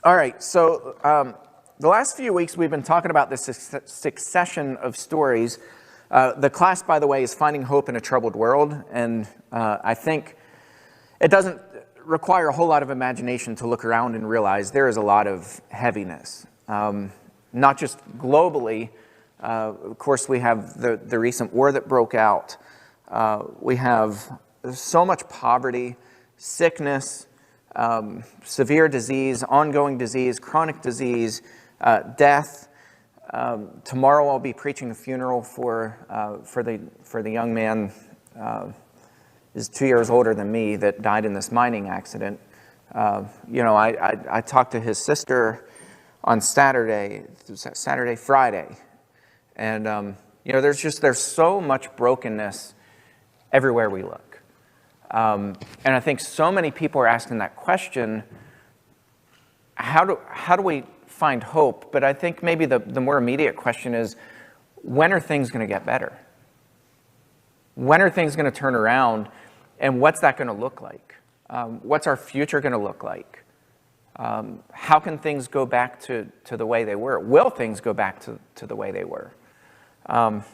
All right, so the last few weeks we've been talking about this succession of stories. The class, by the way, is Finding Hope in a Troubled World, and I think it doesn't require a whole lot of imagination to look around and realize there is a lot of heaviness. Not just globally, of course we have the recent war that broke out. We have so much poverty, sickness, severe disease, ongoing disease, chronic disease, death. Tomorrow I'll be preaching a funeral for the young man is 2 years older than me that died in this mining accident. I talked to his sister on Saturday, Friday, and there's so much brokenness everywhere we look. And I think so many people are asking that question, how do we find hope? But I think maybe the more immediate question is, when are things going to get better? When are things going to turn around? And what's that going to look like? What's our future going to look like? How can things go back to the way they were? Will things go back to the way they were? I'm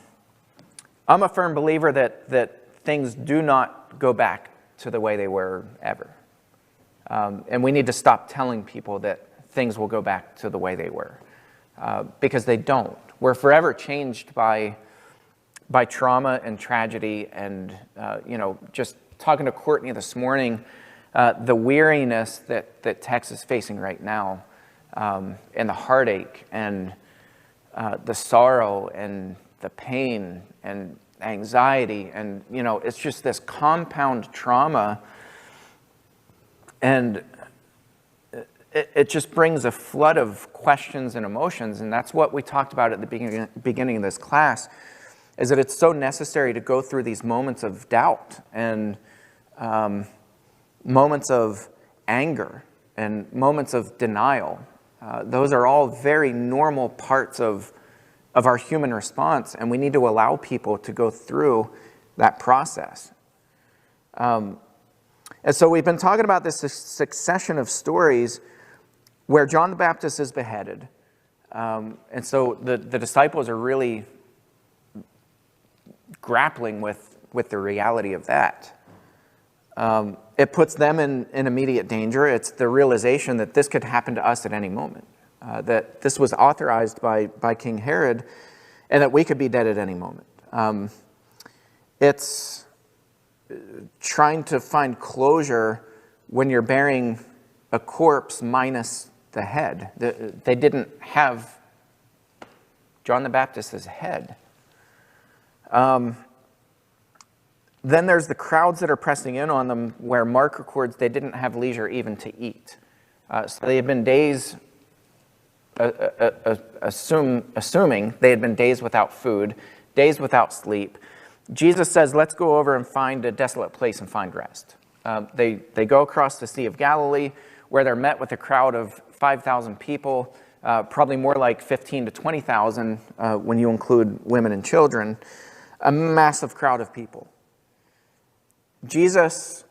a firm believer that things do not go back to the way they were ever. And we need to stop telling people that things will go back to the way they were, because they don't. We're forever changed by trauma and tragedy, and just talking to Courtney this morning, the weariness that Texas is facing right now, and the heartache and the sorrow and the pain and anxiety, and it's just this compound trauma, and it just brings a flood of questions and emotions. And that's what we talked about at the beginning of this class, is that it's so necessary to go through these moments of doubt and moments of anger and moments of denial. Those are all very normal parts of our human response, and we need to allow people to go through that process. And so we've been talking about this succession of stories where John the Baptist is beheaded. And so the disciples are really grappling with the reality of that. It puts them in immediate danger. It's the realization that this could happen to us at any moment. That this was authorized by King Herod, and that we could be dead at any moment. It's trying to find closure when you're burying a corpse minus the head. They didn't have John the Baptist's head. Then there's the crowds that are pressing in on them, where Mark records they didn't have leisure even to eat. So they had been days, assuming they had been days without food, days without sleep. Jesus says, let's go over and find a desolate place and find rest. They go across the Sea of Galilee, where they're met with a crowd of 5,000 people, probably more like 15 to 20,000 when you include women and children, a massive crowd of people. Jesus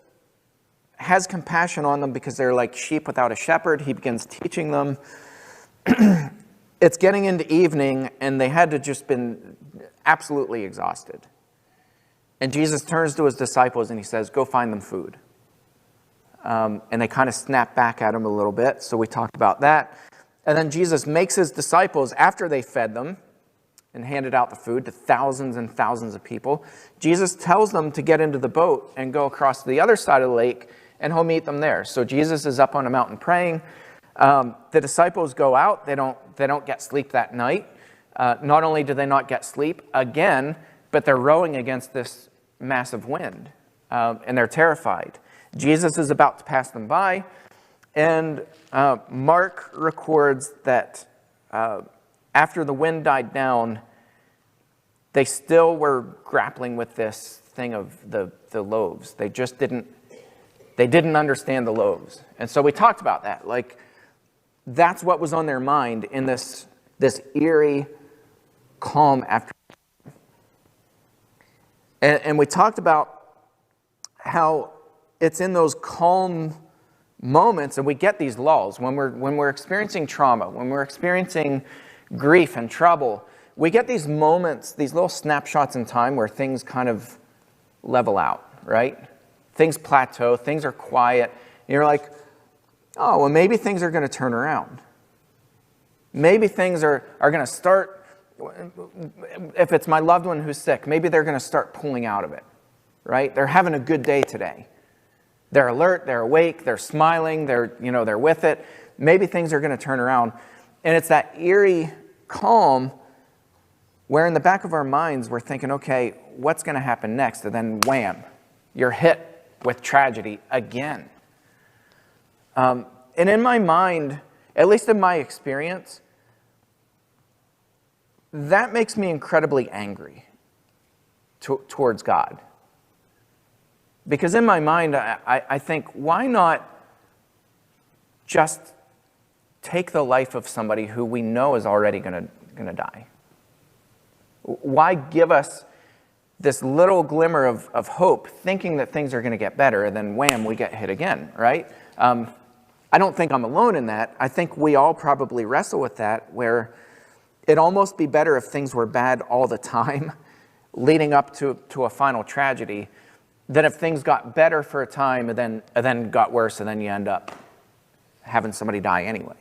has compassion on them because they're like sheep without a shepherd. He begins teaching them. It's getting into evening, and they had to just been absolutely exhausted. And Jesus turns to his disciples and he says, go find them food. And they kind of snap back at him a little bit, so we talked about that. And then Jesus makes his disciples, after they fed them and handed out the food to thousands and thousands of people, Jesus tells them to get into the boat and go across to the other side of the lake, and he'll meet them there. So Jesus is up on a mountain praying. The disciples go out. They don't get sleep that night. Not only do they not get sleep again, but they're rowing against this massive wind, and they're terrified. Jesus is about to pass them by, and Mark records that after the wind died down, they still were grappling with this thing of the loaves. They didn't understand the loaves. And so we talked about that. Like, that's what was on their mind in this eerie calm after. And we talked about how it's in those calm moments, and we get these lulls when we're experiencing trauma, when we're experiencing grief and trouble. We get these moments, these little snapshots in time where things kind of level out, right? Things plateau, things are quiet. And you're like, oh, well, maybe things are going to turn around. Maybe things are going to start, if it's my loved one who's sick, maybe they're going to start pulling out of it, right? They're having a good day today. They're alert, they're awake, they're smiling, they're with it. Maybe things are going to turn around. And it's that eerie calm where in the back of our minds we're thinking, okay, what's going to happen next? And then wham, you're hit with tragedy again. And in my mind, at least in my experience, that makes me incredibly angry towards God. Because in my mind, I think, why not just take the life of somebody who we know is already going to die? Why give us this little glimmer of hope, thinking that things are going to get better, and then wham, we get hit again, right? I don't think I'm alone in that. I think we all probably wrestle with that, where it'd almost be better if things were bad all the time, leading up to a final tragedy, than if things got better for a time and then got worse, and then you end up having somebody die anyway.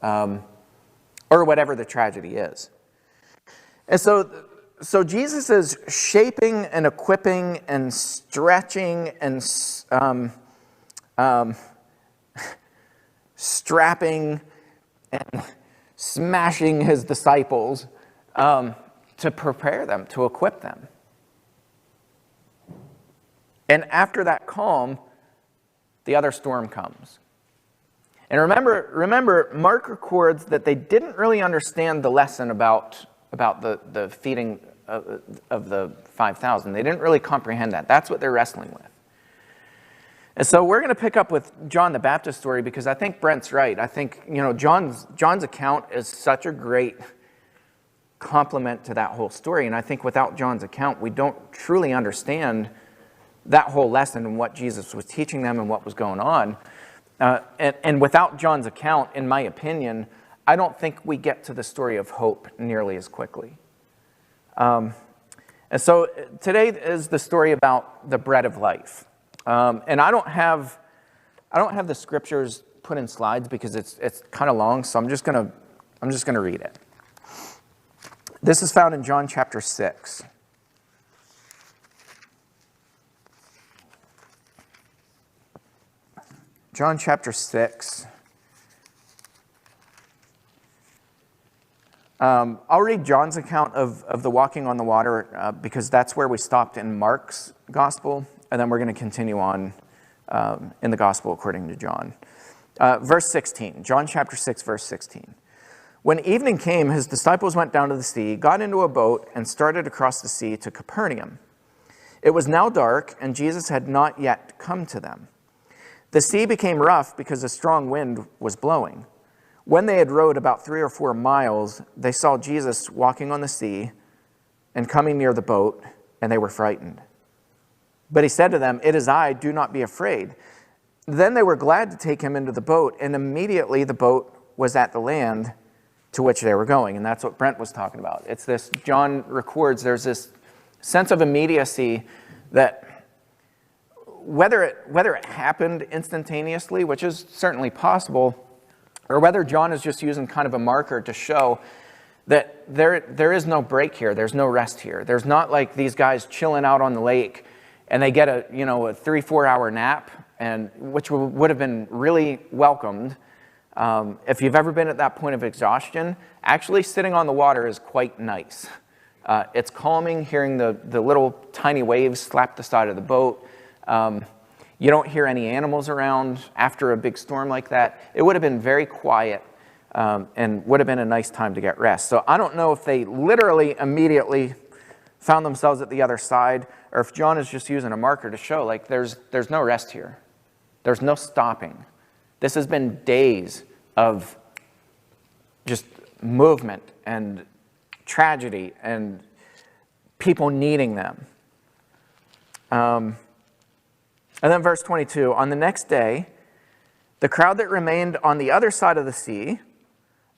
Or whatever the tragedy is. And so Jesus is shaping and equipping and stretching and strapping and smashing his disciples to prepare them, to equip them. And after that calm, the other storm comes. And remember, Mark records that they didn't really understand the lesson about the feeding of the 5,000. They didn't really comprehend that. That's what they're wrestling with. And so we're going to pick up with John the Baptist story, because I think Brent's right. I think, John's account is such a great complement to that whole story. And I think without John's account, we don't truly understand that whole lesson and what Jesus was teaching them and what was going on. And without John's account, in my opinion, I don't think we get to the story of hope nearly as quickly. And so today is the story about the bread of life. And I don't have the scriptures put in slides because it's kind of long, so I'm just gonna read it. This is found in John chapter 6. John chapter 6. I'll read John's account of the walking on the water because that's where we stopped in Mark's gospel, and then we're going to continue on in the gospel according to John. Verse 16, John chapter 6, verse 16. When evening came, his disciples went down to the sea, got into a boat, and started across the sea to Capernaum. It was now dark, and Jesus had not yet come to them. The sea became rough because a strong wind was blowing. When they had rowed about 3 or 4 miles, they saw Jesus walking on the sea and coming near the boat, and they were frightened. But he said to them, "It is I, do not be afraid." Then they were glad to take him into the boat, and immediately the boat was at the land to which they were going. And that's what Brent was talking about. It's this, John records, there's this sense of immediacy that whether it happened instantaneously, which is certainly possible, or whether John is just using kind of a marker to show that there is no break here, there's no rest here. There's not like these guys chilling out on the lake and they get a 3-4 hour nap, and which would have been really welcomed. If you've ever been at that point of exhaustion, actually sitting on the water is quite nice. It's calming, hearing the little tiny waves slap the side of the boat. You don't hear any animals around after a big storm like that. It would have been very quiet and would have been a nice time to get rest. So I don't know if they literally immediately found themselves at the other side, or if John is just using a marker to show, like, there's no rest here. There's no stopping. This has been days of just movement and tragedy and people needing them. And then verse 22, on the next day, The crowd that remained on the other side of the sea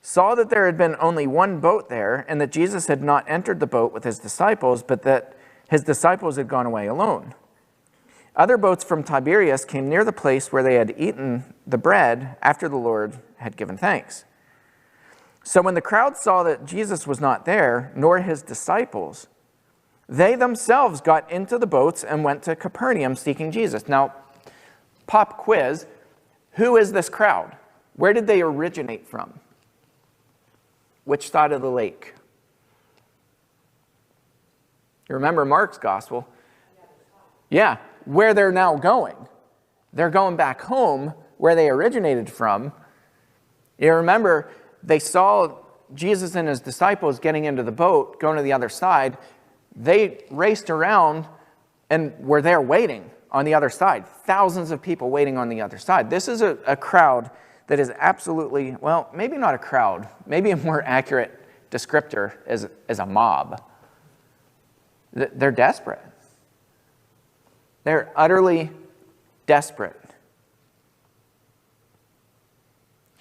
saw that there had been only one boat there, and that Jesus had not entered the boat with his disciples, but that his disciples had gone away alone. Other boats from Tiberias came near the place where they had eaten the bread after the Lord had given thanks. So when the crowd saw that Jesus was not there, nor his disciples, they themselves got into the boats and went to Capernaum seeking Jesus. Now, pop quiz, who is this crowd? Where did they originate from? Which side of the lake? You remember Mark's gospel? Yeah, where they're now going. They're going back home where they originated from. You remember, they saw Jesus and his disciples getting into the boat, going to the other side. They raced around and were there waiting on the other side. Thousands of people waiting on the other side. This is a crowd that is absolutely, well, maybe not a crowd, maybe a more accurate descriptor is a mob. They're desperate. They're utterly desperate.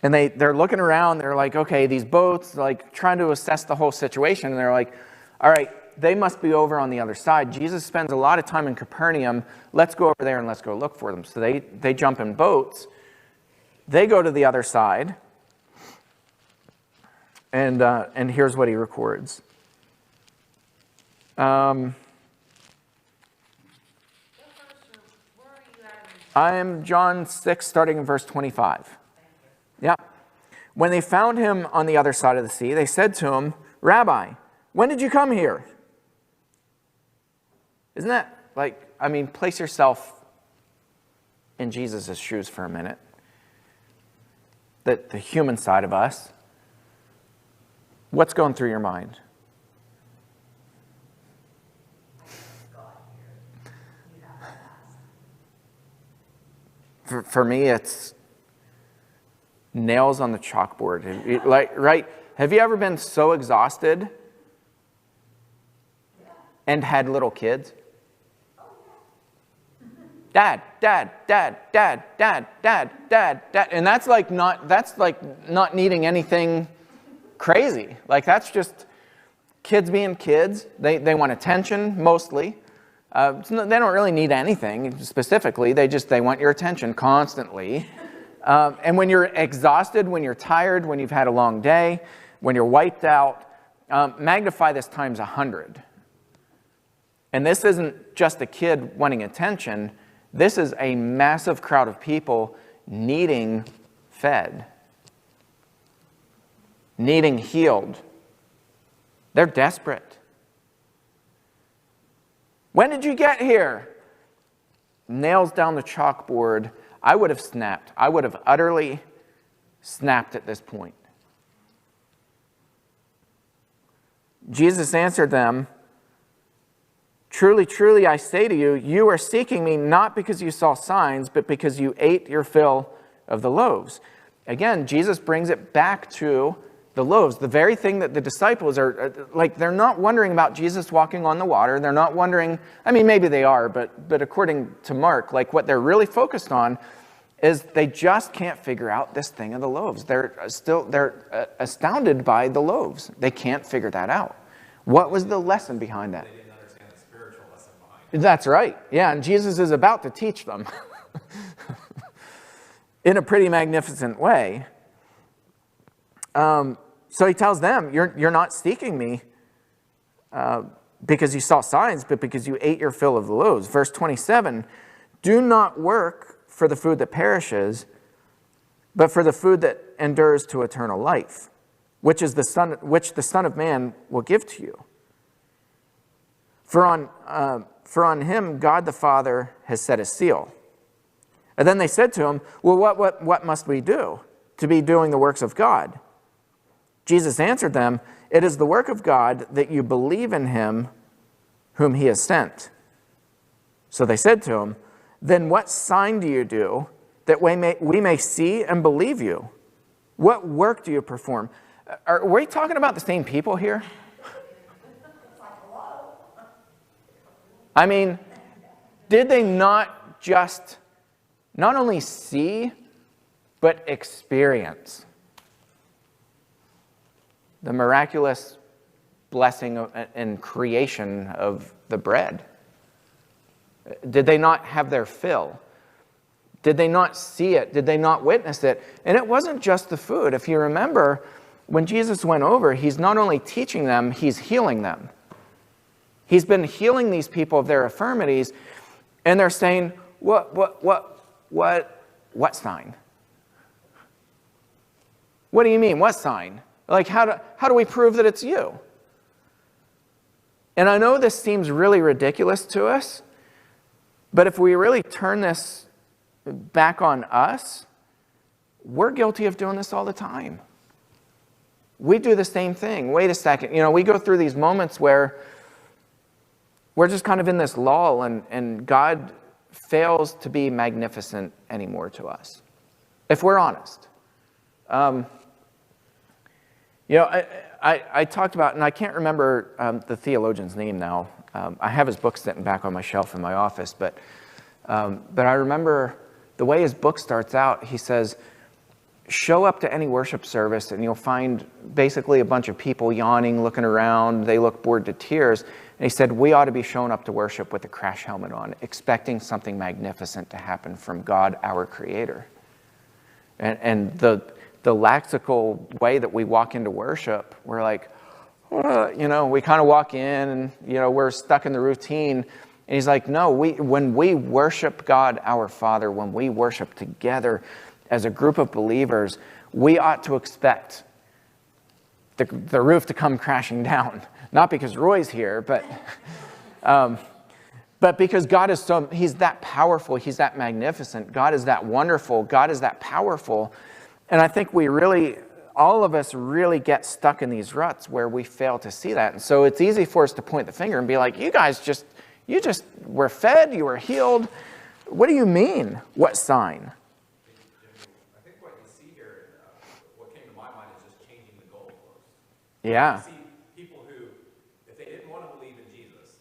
And they're looking around, they're like, okay, these boats, like trying to assess the whole situation, and they're like, all right, they must be over on the other side. Jesus spends a lot of time in Capernaum. Let's go over there and let's go look for them. So they jump in boats. They go to the other side, and here's what he records. I am John 6, starting in verse 25. Yeah. When they found him on the other side of the sea, they said to him, Rabbi, when did you come here? Isn't that like, I mean, place yourself in Jesus' shoes for a minute. The human side of us. What's going through your mind? For me, it's nails on the chalkboard. Right? Have you ever been so exhausted and had little kids? Dad, dad, dad, dad, dad, dad, dad, dad. And that's like not needing anything crazy. Like that's just kids being kids. They want attention mostly. They don't really need anything specifically. They want your attention constantly. And when you're exhausted, when you're tired, when you've had a long day, when you're wiped out, magnify this times 100. And this isn't just a kid wanting attention. This is a massive crowd of people needing fed, needing healed. They're desperate. When did you get here? Nails down the chalkboard. I would have snapped. I would have utterly snapped at this point. Jesus answered them, Truly, truly, I say to you, you are seeking me not because you saw signs, but because you ate your fill of the loaves. Again, Jesus brings it back to the loaves, the very thing that the disciples are, like, they're not wondering about Jesus walking on the water. They're not wondering, I mean, maybe they are, but according to Mark, like what they're really focused on is they just can't figure out this thing of the loaves. They're astounded by the loaves. They can't figure that out. What was the lesson behind that? They didn't understand the spiritual lesson behind it. That's right. Yeah, and Jesus is about to teach them in a pretty magnificent way. So he tells them, you're not seeking me because you saw signs, but because you ate your fill of the loaves. Verse 27, do not work for the food that perishes, but for the food that endures to eternal life, which the Son of Man will give to you. For on him God the Father has set his seal. And then they said to him, well, what must we do to be doing the works of God? Jesus answered them, it is the work of God that you believe in him whom he has sent. So they said to him, then what sign do you do that we may see and believe you? What work do you perform? Are we talking about the same people here? I mean, did they not only see but experience the miraculous blessing and creation of the bread? Did they not have their fill? Did they not see it? Did they not witness it? And it wasn't just the food. If you remember, when Jesus went over, he's not only teaching them, he's healing them. He's been healing these people of their infirmities, and they're saying, what sign? What do you mean, what sign? Like, how do we prove that it's you? And I know this seems really ridiculous to us, but if we really turn this back on us, we're guilty of doing this all the time. We do the same thing. Wait a second. We go through these moments where we're just kind of in this lull, and God fails to be magnificent anymore to us, if we're honest. I talked about, and I can't remember the theologian's name now. I have his book sitting back on my shelf in my office, but I remember the way his book starts out. He says, show up to any worship service and you'll find basically a bunch of people yawning, looking around. They look bored to tears. And he said, we ought to be showing up to worship with a crash helmet on, expecting something magnificent to happen from God, our Creator. And the laxical way that we walk into worship, we're like, we kind of walk in and, we're stuck in the routine. And he's like, no, when we worship God, our Father, when we worship together as a group of believers, we ought to expect the roof to come crashing down. Not because Roy's here, but because God is he's that powerful, he's that magnificent, God is that wonderful, God is that powerful. And I think all of us really get stuck in these ruts where we fail to see that. And so it's easy for us to point the finger and be like, you guys you just were fed, you were healed. What do you mean? What sign? I think what you see here, what came to my mind is just changing the goalposts. Yeah. You see people who, if they didn't want to believe in Jesus,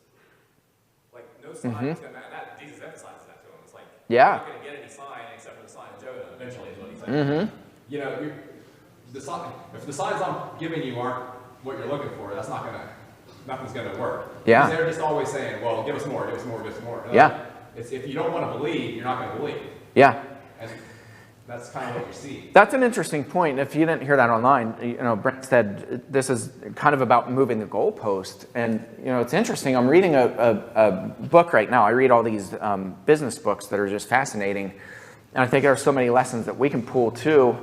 like no sign was going to matter. Jesus emphasizes that to them. It's like, you're not going to get any sign except for the sign of Jonah, eventually is what he's saying. If the signs I'm giving you aren't what you're looking for, nothing's going to work. Yeah. Because they're just always saying, well, give us more, give us more, give us more. Yeah. If you don't want to believe, you're not going to believe. Yeah. And that's kind of what you see. That's an interesting point. If you didn't hear that online, Brent said this is kind of about moving the goalpost. And, it's interesting. I'm reading a book right now. I read all these business books that are just fascinating. And I think there are so many lessons that we can pull, too,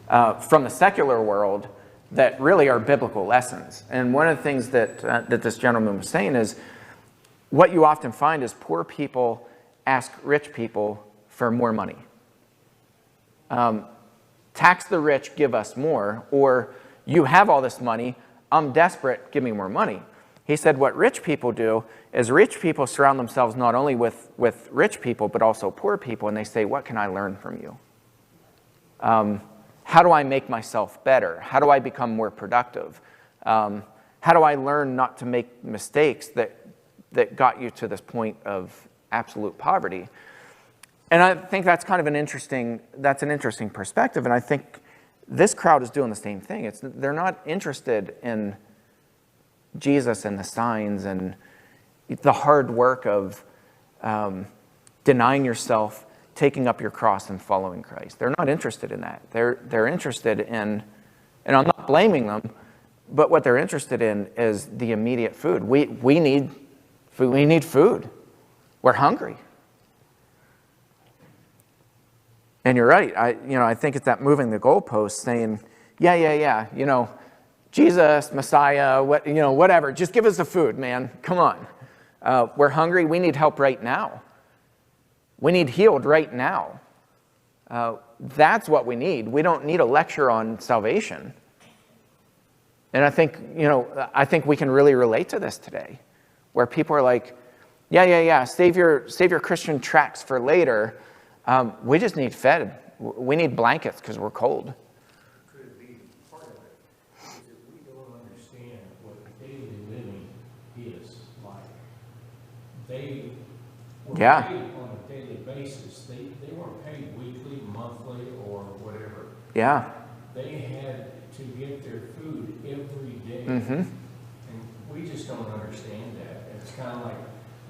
from the secular world that really are biblical lessons. And one of the things that this gentleman was saying is what you often find is poor people ask rich people for more money. Tax the rich, give us more, or you have all this money, I'm desperate, give me more money. He said what rich people do is rich people surround themselves not only with rich people, but also poor people, and they say, what can I learn from you? How do I make myself better? How do I become more productive? How do I learn not to make mistakes that got you to this point of absolute poverty? And I think that's kind of an interesting perspective. And I think this crowd is doing the same thing. They're not interested in Jesus and the signs and the hard work of denying yourself, taking up your cross and following Christ. They're not interested in that. They're interested in, and I'm not blaming them, but what they're interested in is the immediate food. We need food. We're hungry. And you're right. I think it's that moving the goalpost, saying, yeah. Jesus, Messiah, whatever. Just give us the food, man. Come on. We're hungry. We need help right now. We need healed right now. That's what we need. We don't need a lecture on salvation. And I think we can really relate to this today, where people are like, yeah. Save your Christian tracts for later. We just need fed. We need blankets because we're cold. Could be part of it is that we don't understand what daily living is like. They were paid on a daily basis. They weren't paid weekly, monthly, or whatever. Yeah. They had to get their food every day. Mm-hmm. And we just don't understand that. It's kind of like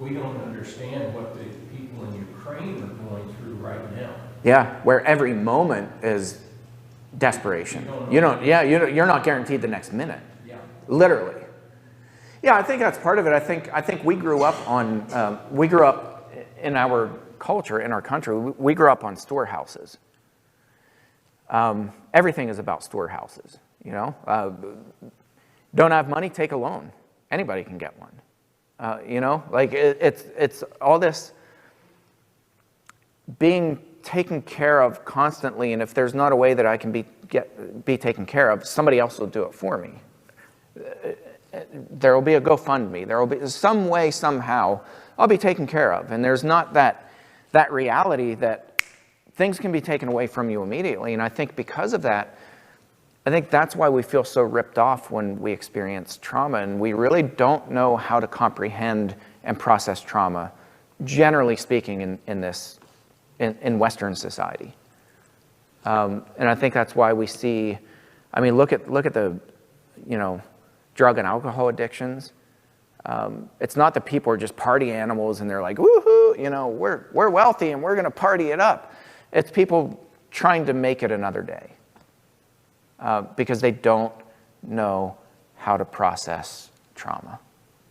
we don't understand what the people in Ukraine are going through right now. Yeah, where every moment is desperation. You're not guaranteed the next minute. Yeah. Literally. Yeah, I think that's part of it. I think we grew up in our culture, in our country, we grew up on storehouses. Everything is about storehouses, you know. Don't have money, take a loan. Anybody can get one. You know, like it's all this being taken care of constantly, and if there's not a way that I can be taken care of, somebody else will do it for me. There will be a GoFundMe. There will be some way, somehow, I'll be taken care of. And there's not that reality that things can be taken away from you immediately. And I think because of that, I think that's why we feel so ripped off when we experience trauma. And we really don't know how to comprehend and process trauma, generally speaking, in Western society. And I think that's why we see, I mean, look at the, you know, drug and alcohol addictions. It's not that people are just party animals and they're like, woohoo, you know, we're wealthy and we're going to party it up. It's people trying to make it another day because they don't know how to process trauma.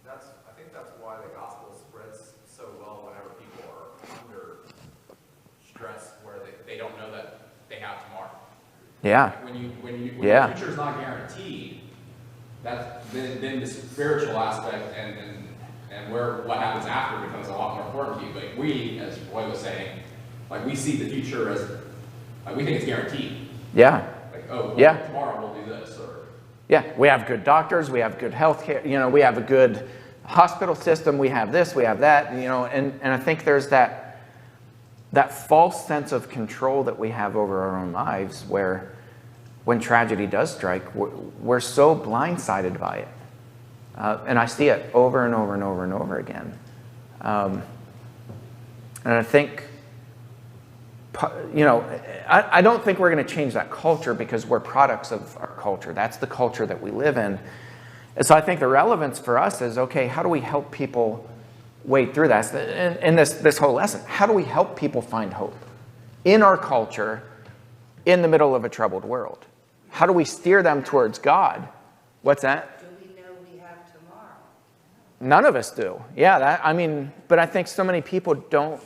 I think that's why the gospel spreads so well whenever people are under stress, where they don't know that they have tomorrow. Yeah. Like when the future is not guaranteed, then the spiritual aspect and where what happens after becomes a lot more important to you. Like we, as Roy was saying, like we see the future as like we think it's guaranteed. Yeah. Like, oh, well, yeah. Tomorrow we'll do this. Or yeah, we have good doctors, we have good health care, you know, we have a good hospital system, we have this, we have that, you know, and I think there's that false sense of control that we have over our own lives where when tragedy does strike, we're so blindsided by it. And I see it over and over and over and over again. And I think, you know, I don't think we're going to change that culture because we're products of our culture. That's the culture that we live in. And so I think the relevance for us is, okay, how do we help people wade through that? And this whole lesson, how do we help people find hope in our culture in the middle of a troubled world? How do we steer them towards God? What's that? Do we know we have tomorrow? None of us do. Yeah, I mean, but I think so many people don't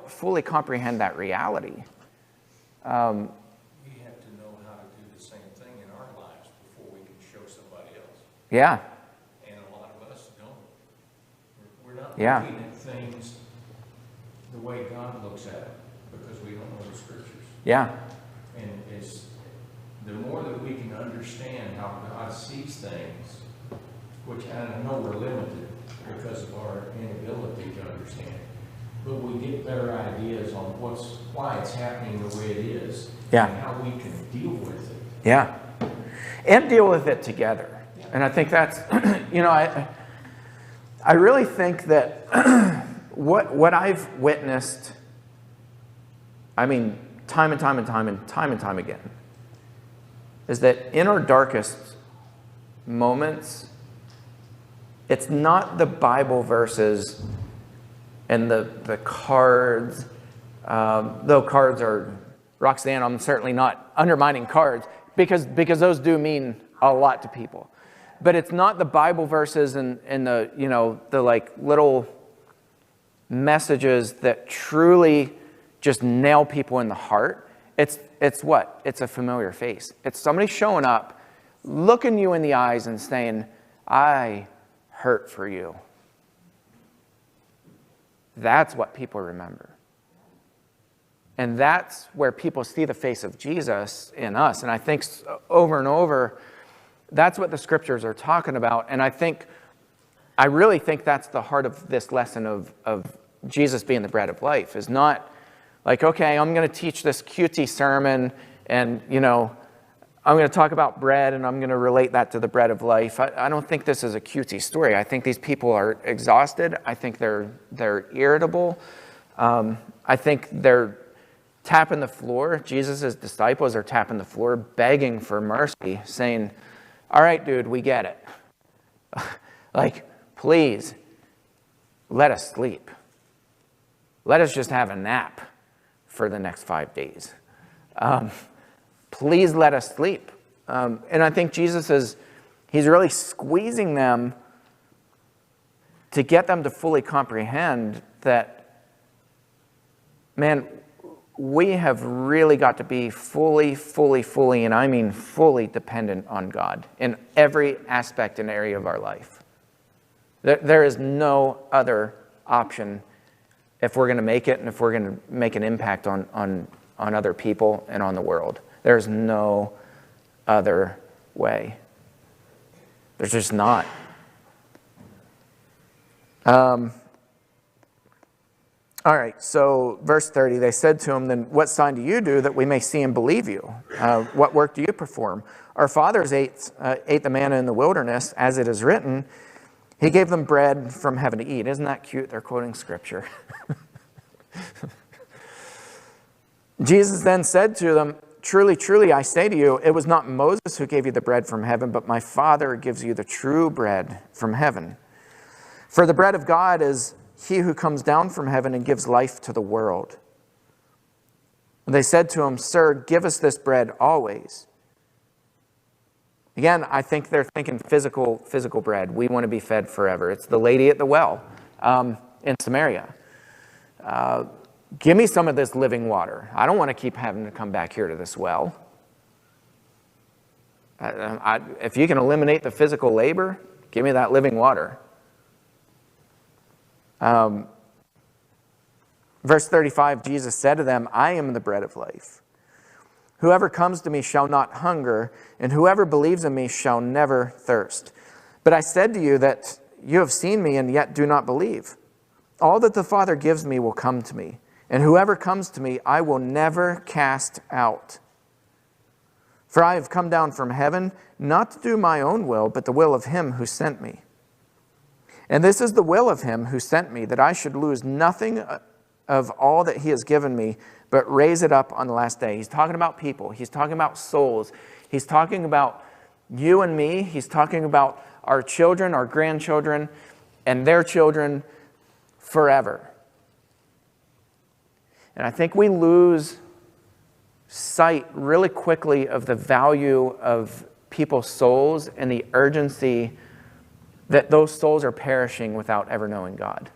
fully comprehend that reality. We have to know how to do the same thing in our lives before we can show somebody else. Yeah. And a lot of us don't. We're not Yeah. looking at things the way God looks at them because we don't know the scriptures. Yeah. And it's the more that we can understand how God sees things, which I know we're limited because of our inability to understand, but we get better ideas on why it's happening the way it is, Yeah. and how we can deal with it. Yeah. And deal with it together. Yeah. And I think that's, you know, I really think that what I've witnessed, I mean, time and time again, is that in our darkest moments, it's not the Bible verses and the cards, though cards are, Roxanne, I'm certainly not undermining cards, because those do mean a lot to people. But it's not the Bible verses and the, you know, the like little messages that truly just nail people in the heart. It's what? It's a familiar face. It's somebody showing up, looking you in the eyes and saying, I hurt for you. That's what people remember. And that's where people see the face of Jesus in us. And I think over and over, that's what the scriptures are talking about. And I really think that's the heart of this lesson of Jesus being the bread of life, is not like, okay, I'm going to teach this cutesy sermon and, you know, I'm going to talk about bread and I'm going to relate that to the bread of life. I don't think this is a cutesy story. I think these people are exhausted. I think they're irritable. I think they're tapping the floor. Jesus' disciples are tapping the floor, begging for mercy, saying, all right, dude, we get it. Like, please, let us sleep. Let us just have a nap for the next 5 days. Please let us sleep. And I think he's really squeezing them to get them to fully comprehend that, man, we have really got to be fully, and I mean fully dependent on God in every aspect and area of our life. There is no other option if we're going to make it and if we're going to make an impact on other people and on the world. There's no other way. There's just not. All right, so verse 30, they said to him, then what sign do you do that we may see and believe you? What work do you perform? Our fathers ate the manna in the wilderness, as it is written, he gave them bread from heaven to eat. Isn't that cute? They're quoting scripture. Jesus then said to them, truly, truly, I say to you, it was not Moses who gave you the bread from heaven, but my Father gives you the true bread from heaven. For the bread of God is he who comes down from heaven and gives life to the world. And they said to him, sir, give us this bread always. Again, I think they're thinking physical bread. We want to be fed forever. It's the lady at the well in Samaria. Give me some of this living water. I don't want to keep having to come back here to this well. If you can eliminate the physical labor, give me that living water. Verse 35, Jesus said to them, I am the bread of life. Whoever comes to me shall not hunger, and whoever believes in me shall never thirst. But I said to you that you have seen me and yet do not believe. All that the Father gives me will come to me, and whoever comes to me I will never cast out. For I have come down from heaven, not to do my own will, but the will of him who sent me. And this is the will of him who sent me, that I should lose nothing of all that he has given me, but raise it up on the last day. He's talking about people. He's talking about souls. He's talking about you and me. He's talking about our children, our grandchildren, and their children forever. And I think we lose sight really quickly of the value of people's souls and the urgency that those souls are perishing without ever knowing God.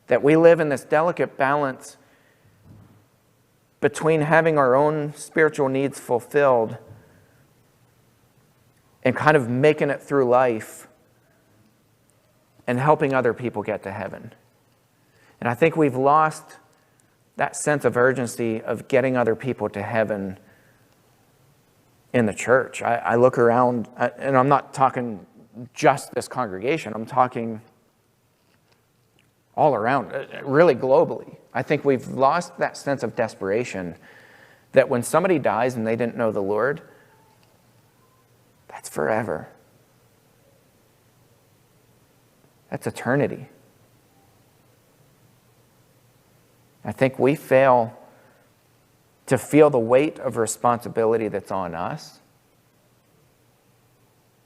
That we live in this delicate balance between having our own spiritual needs fulfilled and kind of making it through life and helping other people get to heaven. And I think we've lost that sense of urgency of getting other people to heaven in the church. I look around, and I'm not talking just this congregation. I'm talking all around, really globally. I think we've lost that sense of desperation that when somebody dies and they didn't know the Lord, that's forever. That's eternity. I think we fail to feel the weight of responsibility that's on us,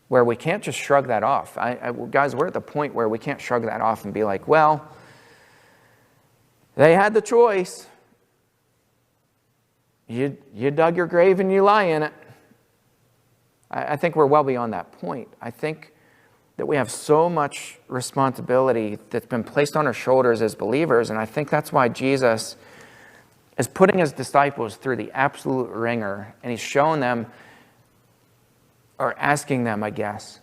where we can't just shrug that off. Guys, we're at the point where we can't shrug that off and be like, well, they had the choice. You dug your grave and you lie in it. I think we're well beyond that point. I think that we have so much responsibility that's been placed on our shoulders as believers, and I think that's why Jesus is putting his disciples through the absolute ringer, and he's showing them, or asking them, I guess,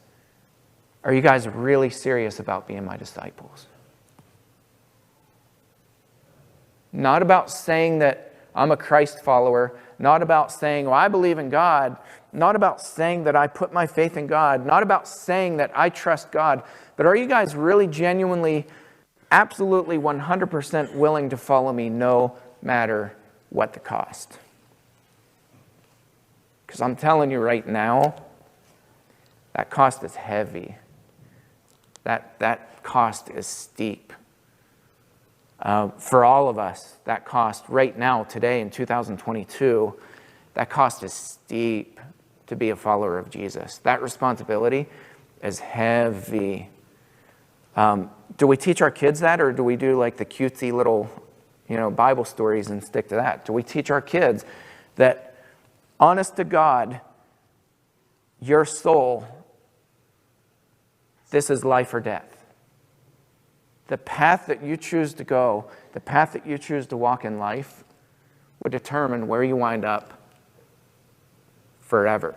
are you guys really serious about being my disciples? Not about saying that I'm a Christ follower, not about saying, well, I believe in God, not about saying that I put my faith in God, not about saying that I trust God, but are you guys really genuinely, absolutely 100% willing to follow me no matter what the cost? Because I'm telling you right now, that cost is heavy. That cost is steep. For all of us, that cost right now, today in 2022, that cost is steep to be a follower of Jesus. That responsibility is heavy. Do we teach our kids that, or do we do like the cutesy little, Bible stories and stick to that? Do we teach our kids that, honest to God, your soul, this is life or death? The path that you choose to go, the path that you choose to walk in life, would determine where you wind up forever.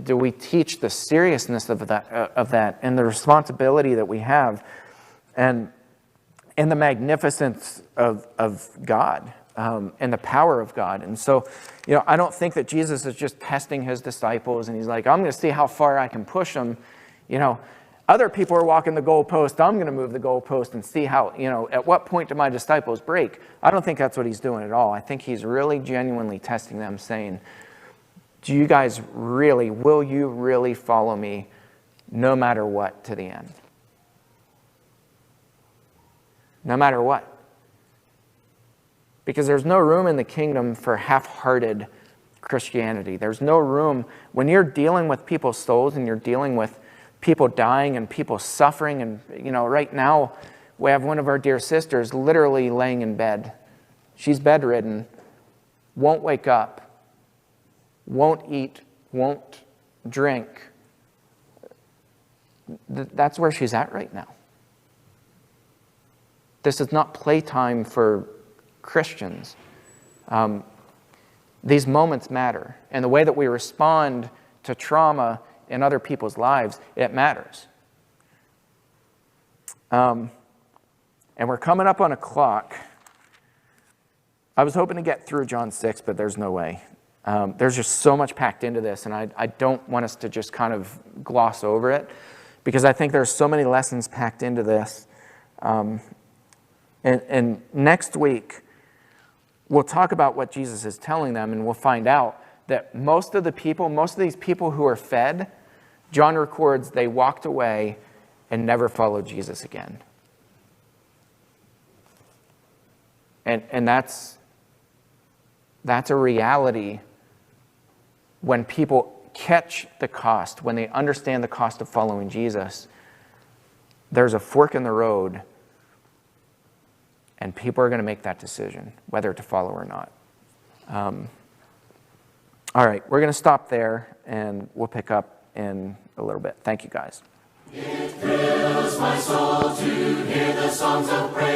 Do we teach the seriousness of that and the responsibility that we have and the magnificence of God and the power of God? And so, I don't think that Jesus is just testing his disciples and he's like, I'm going to see how far I can push them. Other people are walking the goalpost. I'm going to move the goalpost and see how, at what point do my disciples break? I don't think that's what he's doing at all. I think he's really genuinely testing them, saying, will you really follow me no matter what to the end? No matter what. Because there's no room in the kingdom for half-hearted Christianity. There's no room when you're dealing with people's souls and you're dealing with people dying and people suffering. And, right now we have one of our dear sisters literally laying in bed. She's bedridden, won't wake up, won't eat, won't drink. That's where she's at right now. This is not playtime for Christians. These moments matter. And the way that we respond to trauma in other people's lives, it matters. And we're coming up on a clock. I was hoping to get through John 6, but there's no way. There's just so much packed into this, and I don't want us to just kind of gloss over it, because I think there's so many lessons packed into this. And next week, we'll talk about what Jesus is telling them, and we'll find out that most of these people who are fed, John records they walked away and never followed Jesus again. And that's a reality when people catch the cost, when they understand the cost of following Jesus. There's a fork in the road, and people are going to make that decision, whether to follow or not. All right, we're going to stop there, and we'll pick up in a little bit. Thank you, guys. It thrills my soul to hear the songs of praise.